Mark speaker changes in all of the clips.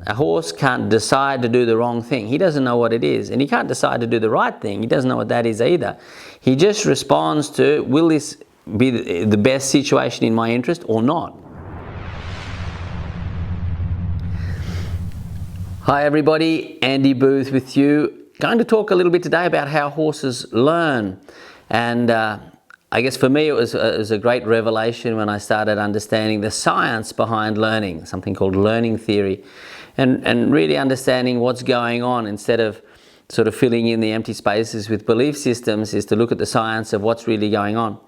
Speaker 1: A horse can't decide to do the wrong thing. He doesn't know what it is. And he can't decide to do the right thing. He doesn't know what that is either. He just responds to, will this be the best situation in my interest or not? Hi everybody, Andy Booth with you. Going to talk a little bit today about how horses learn. And I guess for me it was a great revelation when I started understanding the science behind learning, something called learning theory, and really understanding what's going on instead of sort of filling in the empty spaces with belief systems, is to look at the science of what's really going on.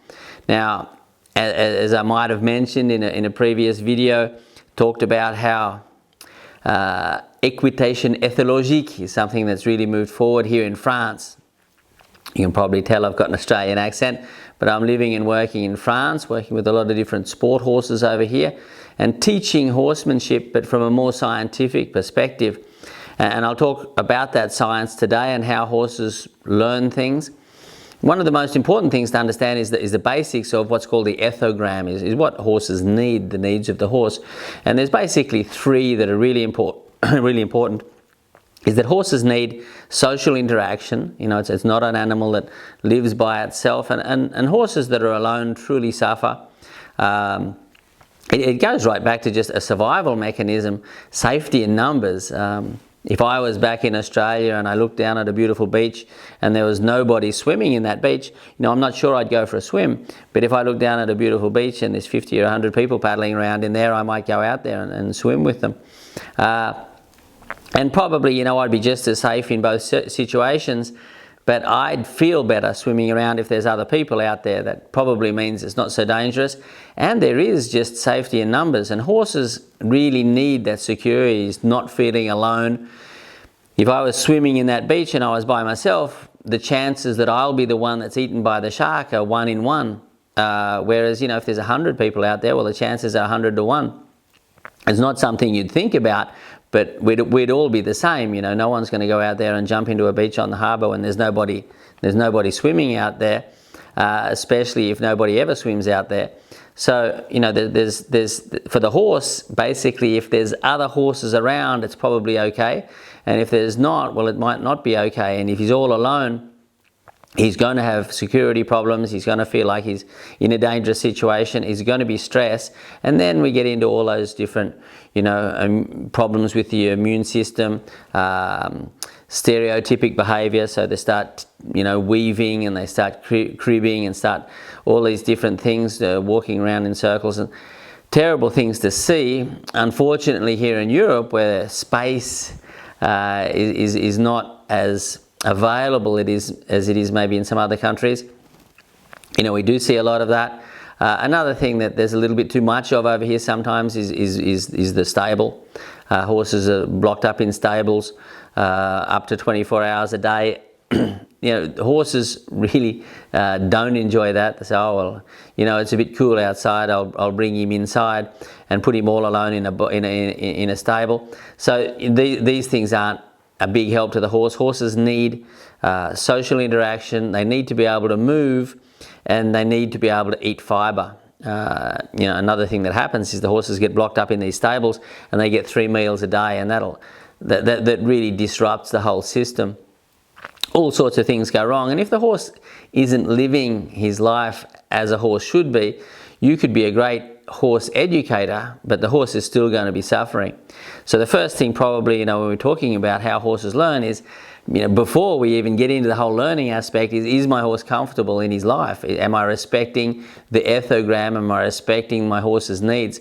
Speaker 1: Now, as I might have mentioned in a previous video, talked about how equitation ethologique is something that's really moved forward here in France. You can probably tell I've got an Australian accent, but I'm living and working in France, working with a lot of different sport horses over here, and teaching horsemanship, but from a more scientific perspective. And I'll talk about that science today and how horses learn things. One of the most important things to understand is the basics of what's called the ethogram, is what horses need, the needs of the horse. And there's basically three that are really important. Is that horses need social interaction. You know, it's not an animal that lives by itself, and horses that are alone truly suffer. It goes right back to just a survival mechanism, safety in numbers. If I was back in Australia and I looked down at a beautiful beach and there was nobody swimming in that beach, you know, I'm not sure I'd go for a swim. But if I look down at a beautiful beach and there's 50 or 100 people paddling around in there, I might go out there and swim with them. And probably, you know, I'd be just as safe in both situations, but I'd feel better swimming around if there's other people out there. That probably means it's not so dangerous. And there is just safety in numbers. And horses really need that security, not feeling alone. If I was swimming in that beach and I was by myself, the chances that I'll be the one that's eaten by the shark are 1 in 1. Whereas, you know, if there's 100 people out there, well, the chances are 100 to 1. It's not something you'd think about, but we'd all be the same. You know, no one's going to go out there and jump into a beach on the harbour when there's nobody swimming out there, especially if nobody ever swims out there. So, you know, there's for the horse, basically, if there's other horses around, it's probably okay, and if there's not, well, it might not be okay. And if he's all alone, he's going to have security problems. He's going to feel like he's in a dangerous situation. He's going to be stressed. And then we get into all those different, you know, problems with the immune system, stereotypic behavior. So they start, you know, weaving, and they start cribbing, and start all these different things, walking around in circles. And terrible things to see. Unfortunately, here in Europe, where space is not as available as it is maybe in some other countries, you know, we do see a lot of that. Another thing that there's a little bit too much of over here sometimes is the stable. Horses are blocked up in stables up to 24 hours a day. You know, horses really don't enjoy that. They say, oh, well, you know, it's a bit cool outside, I'll bring him inside and put him all alone in a stable. So these things aren't a big help to the horse. Horses need social interaction. They need to be able to move, and they need to be able to eat fibre. You know, another thing that happens is the horses get blocked up in these stables, and they get 3 meals a day, and that really disrupts the whole system. All sorts of things go wrong, and if the horse isn't living his life as a horse should be, you could be a great horse educator, but the horse is still going to be suffering. So the first thing probably, you know, when we're talking about how horses learn is, you know, before we even get into the whole learning aspect, is my horse comfortable in his life? Am I respecting the ethogram? Am I respecting my horse's needs?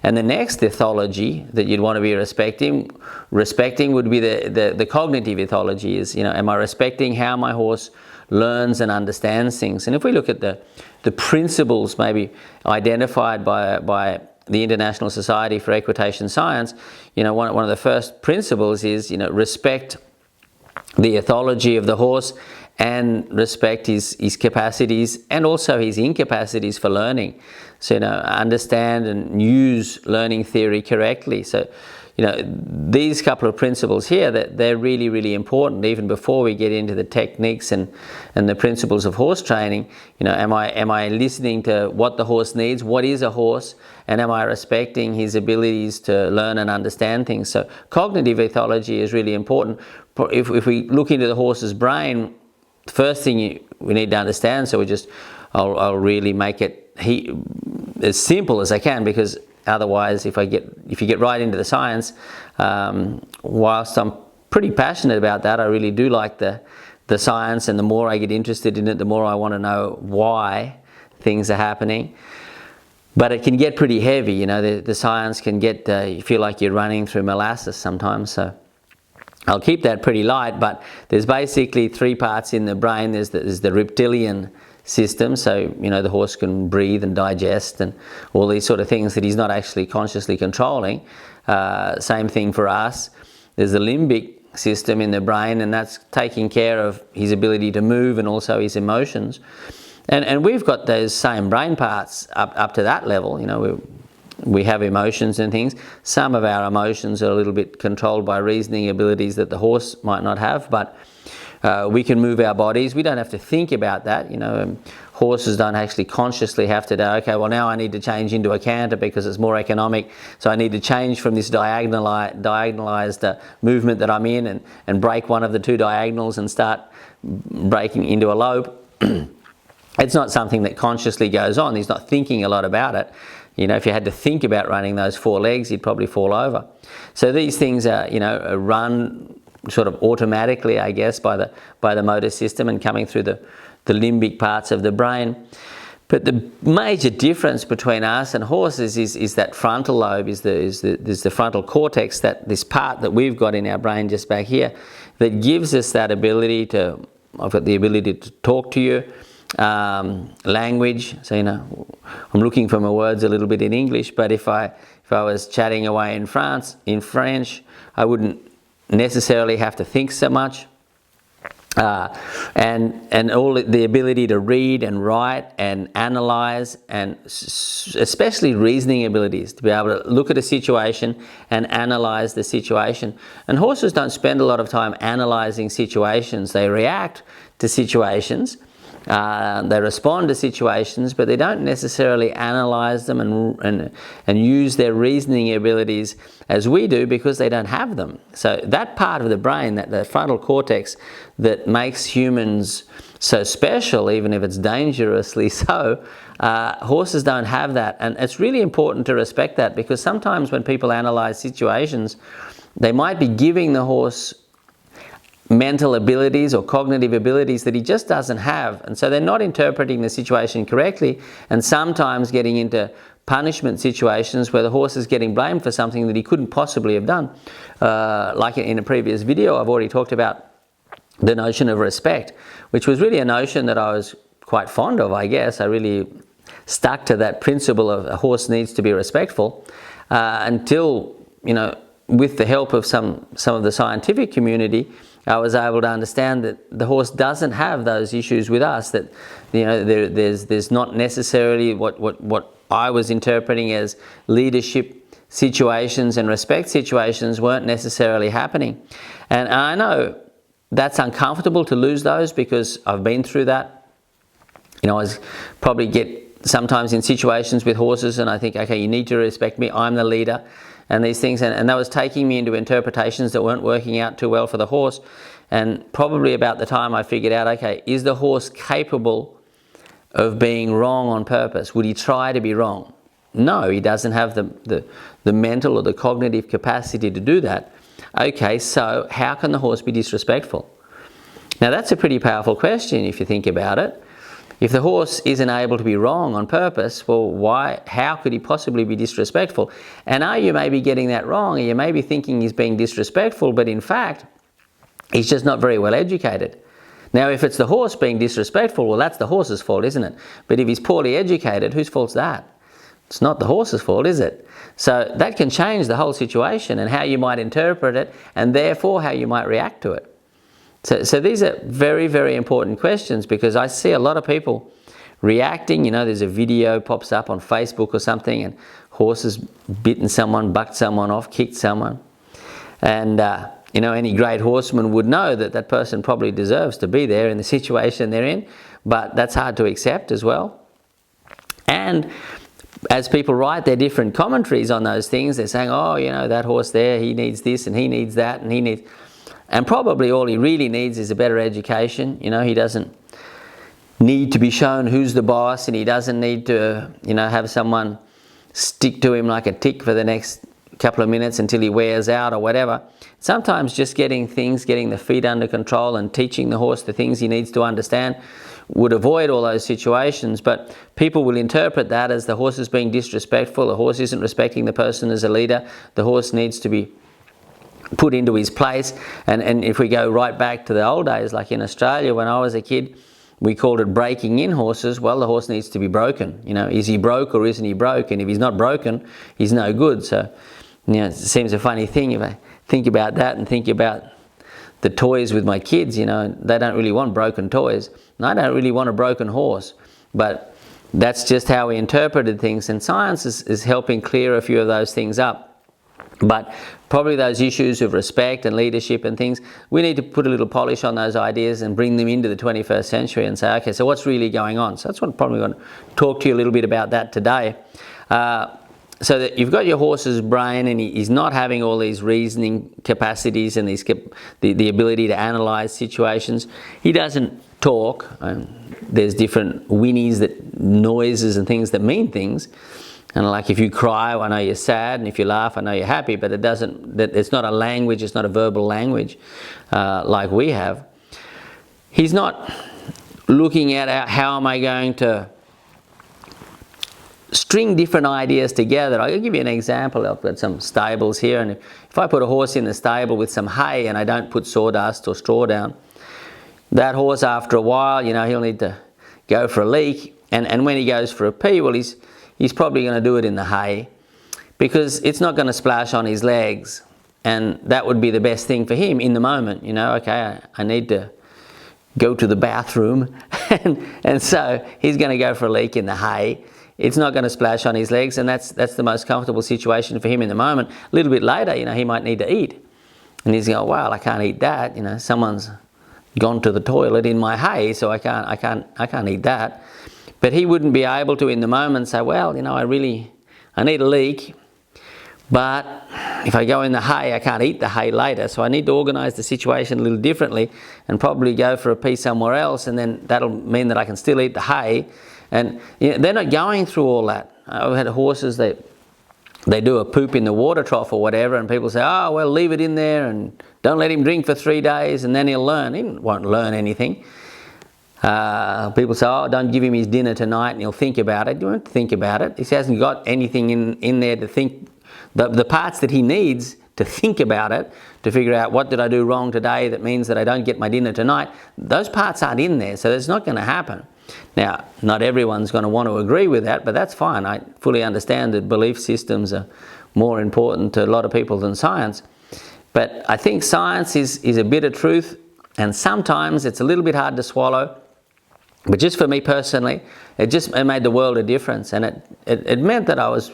Speaker 1: And the next ethology that you'd want to be respecting would be the cognitive ethology. Is, you know, am I respecting how my horse learns and understands things? And if we look at the principles maybe identified by the International Society for Equitation Science, you know, one of the first principles is, you know, respect the ethology of the horse and respect his capacities and also his incapacities for learning. So, you know, understand and use learning theory correctly. So, these couple of principles here, that they're really, really important even before we get into the techniques and the principles of horse training. Am I listening to what the horse needs? What is a horse? And am I respecting his abilities to learn and understand things? So cognitive ethology is really important. If we look into the horse's brain, the first thing we need to understand, so I'll really make it as simple as I can, because otherwise, if you get right into the science, whilst I'm pretty passionate about that, I really do like the science, and the more I get interested in it, the more I want to know why things are happening. But it can get pretty heavy, the science can get, you feel like you're running through molasses sometimes, so I'll keep that pretty light. But there's basically 3 parts in the brain. There's the reptilian system, so the horse can breathe and digest and all these sort of things that he's not actually consciously controlling. Same thing for us. There's the limbic system in the brain, and that's taking care of his ability to move and also his emotions. And we've got those same brain parts up to that level. We have emotions and things. Some of our emotions are a little bit controlled by reasoning abilities that the horse might not have, but we can move our bodies. We don't have to think about that. Horses don't actually consciously have to do, okay, well now I need to change into a canter because it's more economic, so I need to change from this diagonalized movement that I'm in and break one of the 2 diagonals and start breaking into a lope. It's not something that consciously goes on. He's not thinking a lot about it. If you had to think about running those 4 legs, you'd probably fall over. So these things are, run sort of automatically, I guess, by the motor system and coming through the limbic parts of the brain. But the major difference between us and horses is that frontal lobe, is the frontal cortex, this part that we've got in our brain just back here, that gives us that ability to, I've got the ability to talk to you, language. So I'm looking for my words a little bit in English, but if I was chatting away in French, I wouldn't necessarily have to think so much. And all the ability to read and write and analyze, and especially reasoning abilities, to be able to look at a situation and analyze the situation. And horses don't spend a lot of time analyzing situations. They react to situations, they respond to situations, but they don't necessarily analyze them and use their reasoning abilities as we do, because they don't have them. So that part of the brain, the frontal cortex, that makes humans so special, even if it's dangerously so, horses don't have that. And it's really important to respect that, because sometimes when people analyze situations, they might be giving the horse mental abilities or cognitive abilities that he just doesn't have, and so they're not interpreting the situation correctly, and sometimes getting into punishment situations where the horse is getting blamed for something that he couldn't possibly have done. Like in a previous video, I've already talked about the notion of respect, which was really a notion that I was quite fond of, I guess. I really stuck to that principle of a horse needs to be respectful until, with the help of some of the scientific community, I was able to understand that the horse doesn't have those issues with us, that there's not necessarily what I was interpreting as leadership situations and respect situations weren't necessarily happening. And I know that's uncomfortable to lose those, because I've been through that. I probably get sometimes in situations with horses and I think, okay, you need to respect me, I'm the leader, and these things, and that was taking me into interpretations that weren't working out too well for the horse. And probably about the time I figured out, okay, is the horse capable of being wrong on purpose? Would he try to be wrong? No, he doesn't have the mental or the cognitive capacity to do that. Okay, so how can the horse be disrespectful? Now that's a pretty powerful question if you think about it. If the horse isn't able to be wrong on purpose, well, how could he possibly be disrespectful? And are you maybe getting that wrong? Or you may be thinking he's being disrespectful, but in fact, he's just not very well educated. Now, if it's the horse being disrespectful, well, that's the horse's fault, isn't it? But if he's poorly educated, whose fault's that? It's not the horse's fault, is it? So that can change the whole situation and how you might interpret it, and therefore how you might react to it. So these are very, very important questions, because I see a lot of people reacting. There's a video pops up on Facebook or something, and horse has bitten someone, bucked someone off, kicked someone. And you know, any great horseman would know that that person probably deserves to be there in the situation they're in, but that's hard to accept as well. And as people write their different commentaries on those things, they're saying, oh, you know, that horse there, he needs this and he needs that and he needs... And probably all he really needs is a better education. You know, he doesn't need to be shown who's the boss, and he doesn't need to, you know, have someone stick to him like a tick for the next couple of minutes until he wears out or whatever. Sometimes just getting the feet under control and teaching the horse the things he needs to understand would avoid all those situations. But people will interpret that as the horse is being disrespectful, the horse isn't respecting the person as a leader, the horse needs to be put into his place. And if we go right back to the old days, like in Australia when I was a kid, we called it breaking in horses. Well, the horse needs to be broken. You know, is he broke or isn't he broke? And if he's not broken, he's no good. So, you know, it seems a funny thing if I think about that and think about the toys with my kids. You know, they don't really want broken toys. And I don't really want a broken horse. But that's just how we interpreted things. And science is helping clear a few of those things up. But probably those issues of respect and leadership and things, we need to put a little polish on those ideas and bring them into the 21st century and say, okay, so what's really going on? So that's what I'm probably going to talk to you a little bit about that today. So that you've got your horse's brain and he's not having all these reasoning capacities and the ability to analyse situations. He doesn't talk. There's different whinnies, noises and things that mean things. And like if you cry, I know you're sad, and if you laugh, I know you're happy, but it's not a language, it's not a verbal language like we have. He's not looking at how am I going to string different ideas together. I'll give you an example. I've got some stables here, and if I put a horse in the stable with some hay and I don't put sawdust or straw down, that horse after a while, you know, he'll need to go for a leak, and when he goes for a pee, well, he's probably going to do it in the hay because it's not going to splash on his legs, and that would be the best thing for him in the moment. You know, okay, I need to go to the bathroom and so he's going to go for a leak in the hay. It's not going to splash on his legs, and that's the most comfortable situation for him in the moment. A little bit later, you know, he might need to eat, and he's going, well, I can't eat that. You know, someone's gone to the toilet in my hay, so I can't eat that. But he wouldn't be able to in the moment say, well, you know, I need a leak, but if I go in the hay, I can't eat the hay later, so I need to organise the situation a little differently and probably go for a pee somewhere else, and then that'll mean that I can still eat the hay. And you know, they're not going through all that. I've had horses that they do a poop in the water trough or whatever, and people say, oh, well, leave it in there and don't let him drink for 3 days and then he'll learn. He won't learn anything. People say, oh, don't give him his dinner tonight and he'll think about it. You won't think about it. He hasn't got anything in there to think. The parts that he needs to think about it, to figure out what did I do wrong today that means that I don't get my dinner tonight, those parts aren't in there, so it's not going to happen. Now, not everyone's going to want to agree with that, but that's fine. I fully understand that belief systems are more important to a lot of people than science. But I think science is a bit of truth, and sometimes it's a little bit hard to swallow. But just for me personally, it made the world a difference, and it meant that I was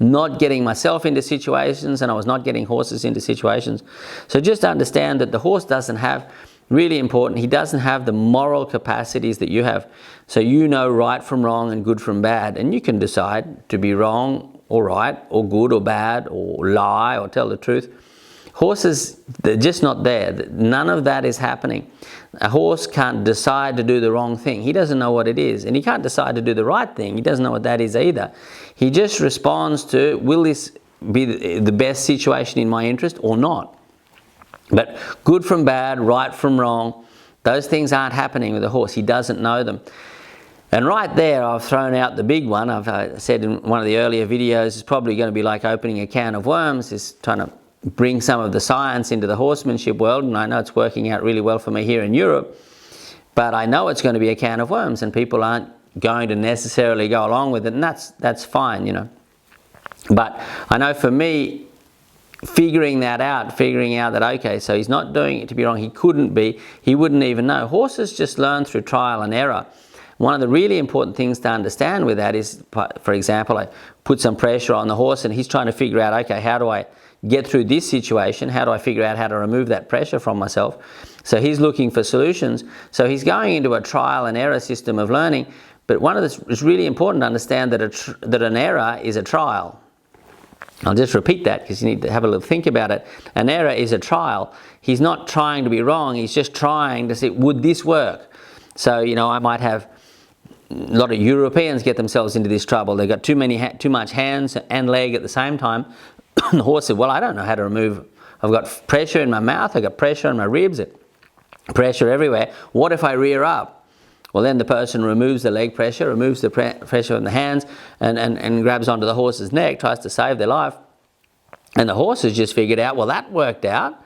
Speaker 1: not getting myself into situations and I was not getting horses into situations. So just understand that the horse doesn't have, really important, he doesn't have the moral capacities that you have. So you know right from wrong and good from bad, and you can decide to be wrong or right or good or bad or lie or tell the truth. Horses, they're just not there. None of that is happening. A horse can't decide to do the wrong thing. He doesn't know what it is. And he can't decide to do the right thing. He doesn't know what that is either. He just responds to, will this be the best situation in my interest or not? But good from bad, right from wrong, those things aren't happening with a horse. He doesn't know them. And right there, I've thrown out the big one. I've said in one of the earlier videos, it's probably going to be like opening a can of worms, is trying to bring some of the science into the horsemanship world, and I know it's working out really well for me here in Europe, but I know it's going to be a can of worms and people aren't going to necessarily go along with it, and that's fine, you know. But I know for me, figuring out that, okay, so he's not doing it to be wrong, he couldn't be, he wouldn't even know. Horses just learn through trial and error. one of the really important things to understand with that is, for example, I put some pressure on the horse and he's trying to figure out, okay, how do I get through this situation? How do I figure out how to remove that pressure from myself? So he's looking for solutions. So he's going into a trial and error system of learning. But one of this, it's really important to understand that an error is a trial. I'll just repeat that because you need to have a little think about it. An error is a trial. He's not trying to be wrong. He's just trying to see, would this work? So, you know, I might have a lot of Europeans get themselves into this trouble. They've got too much hands and leg at the same time. And the horse said, well, I don't know how to remove. I've got pressure in my mouth. I've got pressure in my ribs, pressure everywhere. What if I rear up? Well, then the person removes the leg pressure, removes the pressure in the hands, and grabs onto the horse's neck, tries to save their life. And the horse has just figured out, well, that worked out.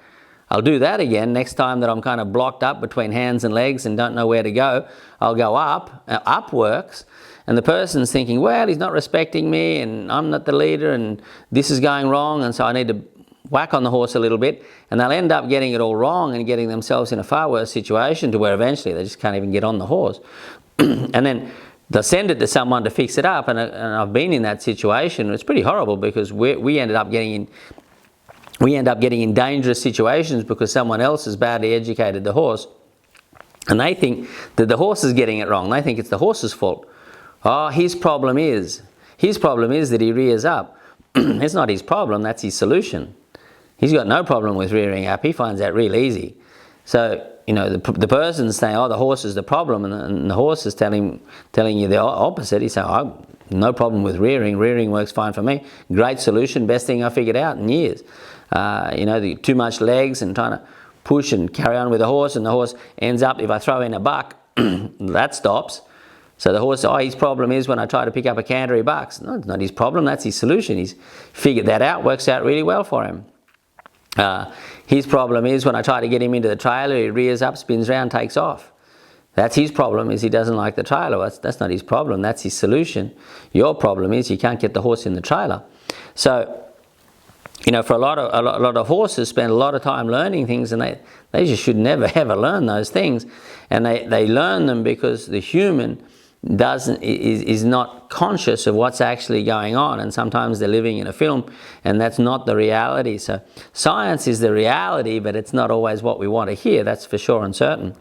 Speaker 1: I'll do that again. Next time that I'm kind of blocked up between hands and legs and don't know where to go, I'll go up. Up works. And the person's thinking, well, he's not respecting me, and I'm not the leader, and this is going wrong, and so I need to whack on the horse a little bit, and they'll end up getting it all wrong and getting themselves in a far worse situation to where eventually they just can't even get on the horse. And then they'll send it to someone to fix it up, and I've been in that situation. It's pretty horrible because we end up getting in dangerous situations because someone else has badly educated the horse, and they think that the horse is getting it wrong. They think it's the horse's fault. Oh, his problem is that he rears up. It's not his problem, that's his solution. He's got no problem with rearing up. He finds that real easy. So, you know, the person's saying, oh, the horse is the problem, and the horse is telling you the opposite. He's saying, oh, no problem with rearing. Rearing works fine for me. Great solution, best thing I figured out in years. You know, too much legs and trying to push and carry on with the horse, and the horse ends up, if I throw in a buck, that stops. So the horse, oh, his problem is when I try to pick up a canter, he bucks. No, it's not his problem, that's his solution. He's figured that out, works out really well for him. His problem is when I try to get him into the trailer, he rears up, spins around, takes off. That's his problem, is he doesn't like the trailer. That's not his problem, that's his solution. Your problem is you can't get the horse in the trailer. So, you know, for a lot of horses spend a lot of time learning things, and they just should never ever learn those things. And they learn them because the human is not conscious of what's actually going on, and sometimes they're living in a film, and that's not the reality. So science is the reality, but it's not always what we want to hear, that's for sure and certain.